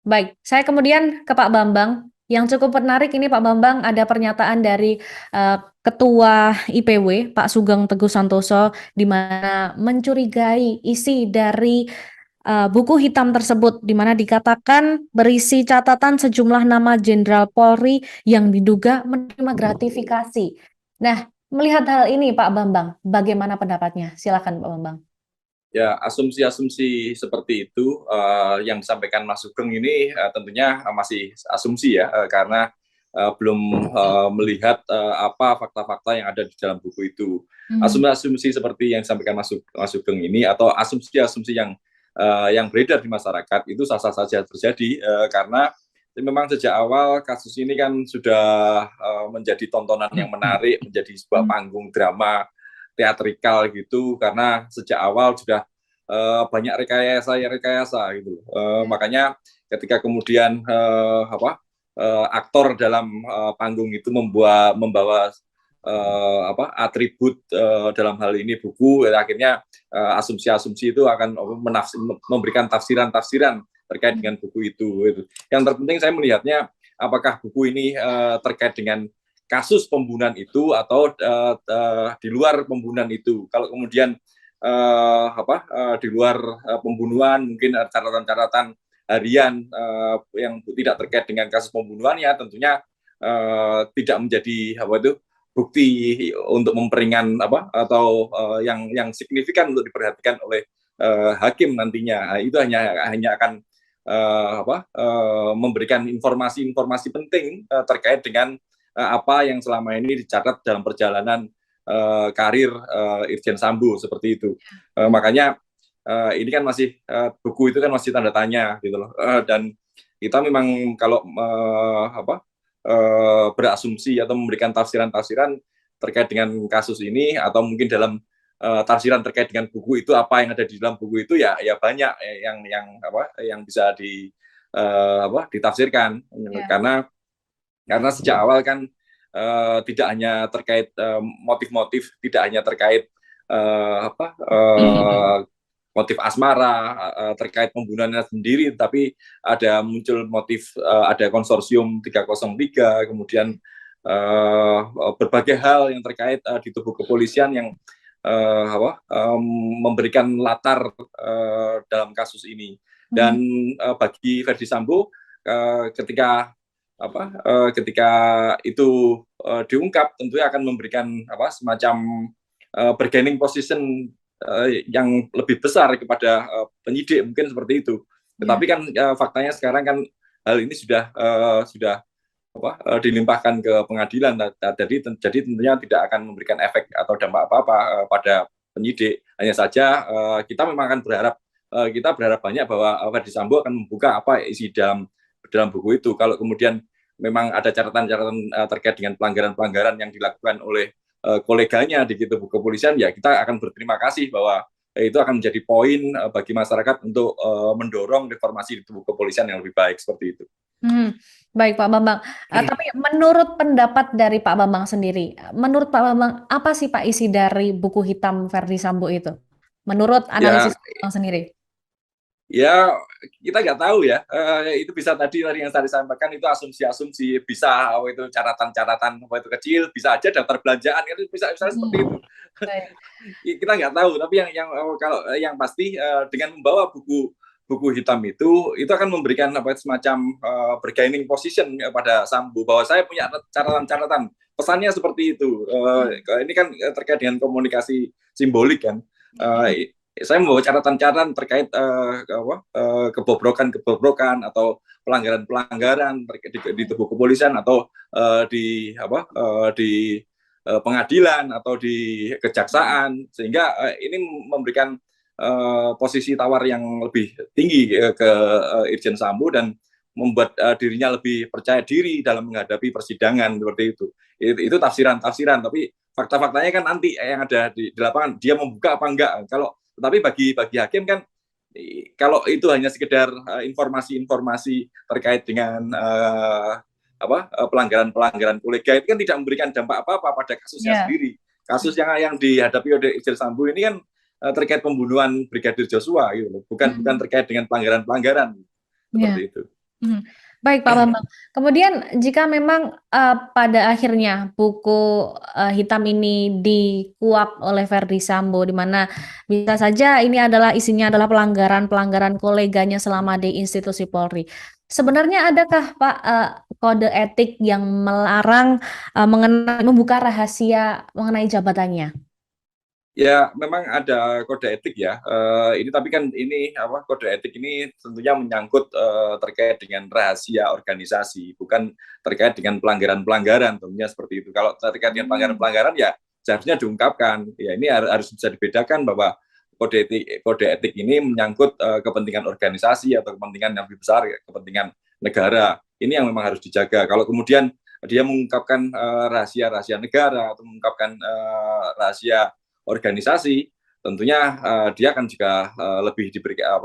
Baik, saya kemudian ke Pak Bambang. Yang cukup menarik ini Pak Bambang, ada pernyataan dari Ketua IPW Pak Sugeng Teguh Santoso di mana mencurigai isi dari buku hitam tersebut di mana dikatakan berisi catatan sejumlah nama Jenderal Polri yang diduga menerima gratifikasi. Nah, melihat hal ini Pak Bambang, bagaimana pendapatnya? Silakan Pak Bambang. Ya, asumsi-asumsi seperti itu yang disampaikan Mas Sugeng ini tentunya masih asumsi ya, karena belum melihat apa fakta-fakta yang ada di dalam buku itu. Asumsi-asumsi seperti yang disampaikan Mas Sugeng ini atau asumsi-asumsi yang beredar di masyarakat itu sah-sah saja terjadi karena memang sejak awal kasus ini kan sudah menjadi tontonan yang menarik, menjadi sebuah panggung drama teatrikal gitu karena sejak awal sudah banyak rekayasa gitu. Makanya ketika kemudian aktor dalam panggung itu membawa atribut dalam hal ini buku, akhirnya asumsi-asumsi itu akan memberikan tafsiran-tafsiran terkait dengan buku itu. Gitu. Yang terpenting saya melihatnya apakah buku ini terkait dengan kasus pembunuhan itu atau di luar pembunuhan itu. Kalau kemudian di luar pembunuhan mungkin catatan-catatan harian yang tidak terkait dengan kasus pembunuhannya tentunya tidak menjadi bukti untuk memperingan atau yang signifikan untuk diperhatikan oleh hakim nantinya. Itu hanya akan memberikan informasi-informasi penting terkait dengan apa yang selama ini dicatat dalam perjalanan karir Irjen Sambo seperti itu. Makanya ini kan masih buku itu kan masih tanda tanya gitu loh. Dan kita memang kalau berasumsi atau memberikan tafsiran-tafsiran terkait dengan kasus ini atau mungkin dalam tafsiran terkait dengan buku itu apa yang ada di dalam buku itu ya banyak yang bisa ditafsirkan karena sejak awal kan tidak hanya terkait motif-motif, tidak hanya terkait motif asmara terkait pembunuhannya sendiri, tapi ada muncul motif ada konsorsium 303, kemudian berbagai hal yang terkait di tubuh kepolisian yang memberikan latar dalam kasus ini. Dan bagi Verdi Sambo ketika itu diungkap tentunya akan memberikan semacam bargaining position yang lebih besar kepada penyidik mungkin seperti itu. Tetapi kan faktanya sekarang kan hal ini sudah dilimpahkan ke pengadilan. Jadi tentunya tidak akan memberikan efek atau dampak apa-apa pada penyidik. Hanya saja kita memang akan berharap banyak bahwa Verdi Sambo akan membuka apa isi dalam buku itu. Kalau kemudian memang ada catatan-catatan terkait dengan pelanggaran-pelanggaran yang dilakukan oleh koleganya di tubuh kepolisian, ya kita akan berterima kasih bahwa itu akan menjadi poin bagi masyarakat untuk mendorong reformasi di tubuh kepolisian yang lebih baik seperti itu. Baik Pak Bambang, tapi menurut pendapat dari Pak Bambang sendiri, menurut Pak Bambang apa sih Pak isi dari buku hitam Verdi Sambo itu? Menurut analisis Pak Bambang sendiri? Ya kita nggak tahu ya, itu bisa tadi yang tadi sampaikan itu asumsi-asumsi, bisa itu catatan-catatan itu kecil, bisa aja daftar belanjaan itu bisa seperti itu. Kita nggak tahu, tapi kalau yang pasti dengan membawa buku hitam itu akan memberikan semacam bargaining position pada Sambo bahwa saya punya catatan-catatan, pesannya seperti itu. Ini kan terkait dengan komunikasi simbolik kan. Saya membawa catatan-catatan terkait kebobrokan atau pelanggaran-pelanggaran di tubuh kepolisian atau di pengadilan atau di kejaksaan, sehingga ini memberikan posisi tawar yang lebih tinggi ke Irjen Sambo dan membuat dirinya lebih percaya diri dalam menghadapi persidangan seperti itu. Itu tafsiran-tafsiran, tapi fakta-faktanya kan nanti yang ada di lapangan dia membuka apa enggak. Tapi bagi hakim kan kalau itu hanya sekedar informasi-informasi terkait dengan pelanggaran-pelanggaran kolega itu kan tidak memberikan dampak apa-apa pada kasusnya sendiri. Kasus yang dihadapi oleh Irjen Sambo ini kan terkait pembunuhan Brigadir Joshua gitu loh. Bukan terkait dengan pelanggaran-pelanggaran seperti itu. Mhm. Baik Pak Bambang. Kemudian jika memang, pada akhirnya buku, hitam ini dikuak oleh Verdi Sambo, di mana bisa saja ini adalah isinya adalah pelanggaran-pelanggaran koleganya selama di institusi Polri. Sebenarnya adakah Pak, kode etik yang melarang, membuka rahasia mengenai jabatannya? Ya, memang ada kode etik ya. Ini tapi kan ini apa kode etik ini tentunya menyangkut terkait dengan rahasia organisasi, bukan terkait dengan pelanggaran-pelanggaran tentunya seperti itu. Kalau terkait dengan Hmm. pelanggaran-pelanggaran ya seharusnya diungkapkan. Ya ini harus bisa dibedakan bahwa kode etik ini menyangkut kepentingan organisasi atau kepentingan yang lebih besar, ya, kepentingan negara. Ini yang memang harus dijaga. Kalau kemudian dia mengungkapkan rahasia-rahasia negara atau mengungkapkan rahasia organisasi, tentunya dia akan juga lebih diberikan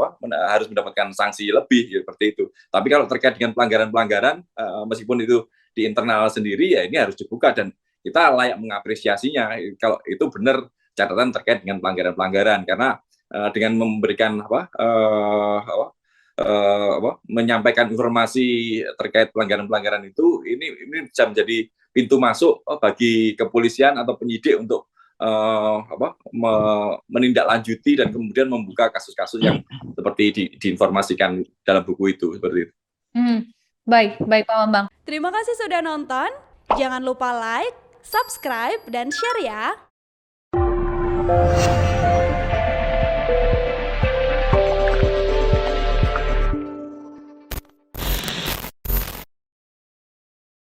harus mendapatkan sanksi lebih ya, seperti itu. Tapi kalau terkait dengan pelanggaran-pelanggaran, meskipun itu di internal sendiri ya ini harus dibuka dan kita layak mengapresiasinya kalau itu benar catatan terkait dengan pelanggaran-pelanggaran karena dengan memberikan menyampaikan informasi terkait pelanggaran-pelanggaran itu ini bisa menjadi pintu masuk bagi kepolisian atau penyidik untuk menindaklanjuti dan kemudian membuka kasus-kasus yang seperti diinformasikan dalam buku itu seperti itu. Hmm. Baik baik Pak Bambang. Terima kasih sudah nonton. Jangan lupa like, subscribe, dan share ya.